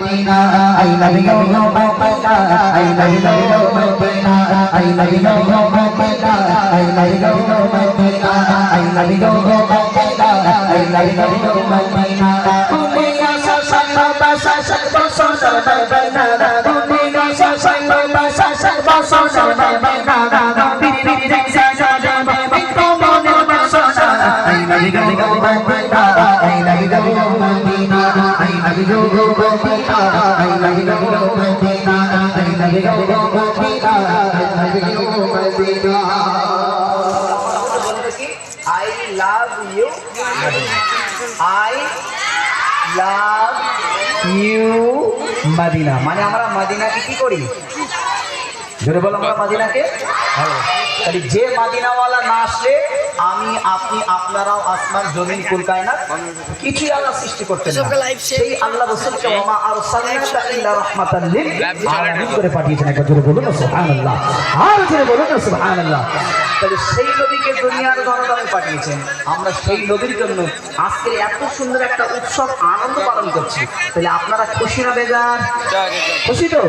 Medina, I love you, Medina, I love you, Medina, I love you, Medina, I love you, Medina, I love you, Medina, I love you, Medina. Dunia serba serba serba Medina, dunia serba serba serba Medina. Biri biri serba itu mana maksudnya? I love you, Medina, I love you, Medina, I love you, Medina, I love you, Medina, I love you, Medina, I love you, Medina. I love you, I love you, Medina. মানে আমরা মদিনাকে কি করি? জোরে বলো, আমরা মদিনাকে তাহলে যে মদিনাওয়ালা না আসলে আমি আপনি আপনারাও আসমান জমিন কুল কায়নাত কিছুই আল্লাহ সৃষ্টি করতেন না। সেই আল্লাহ রাসূলকে ওমা আরসালনাকা ইল্লা রাহমাতাল লিল আলামিন করে পাঠিয়েছেন। একবার জোরে বলুন না সুবহানাল্লাহ, আর জোরে বলুন না সুবহানাল্লাহ। তাহলে সেই নবীকে দুনিয়ার জনগণে পাঠিয়েছেন, আমরা সেই নবীর জন্য আজকে এত সুন্দর একটা উৎসব আনন্দ পালন করছি। তাহলে আপনারা খুশি না বেজার? খুশি তো?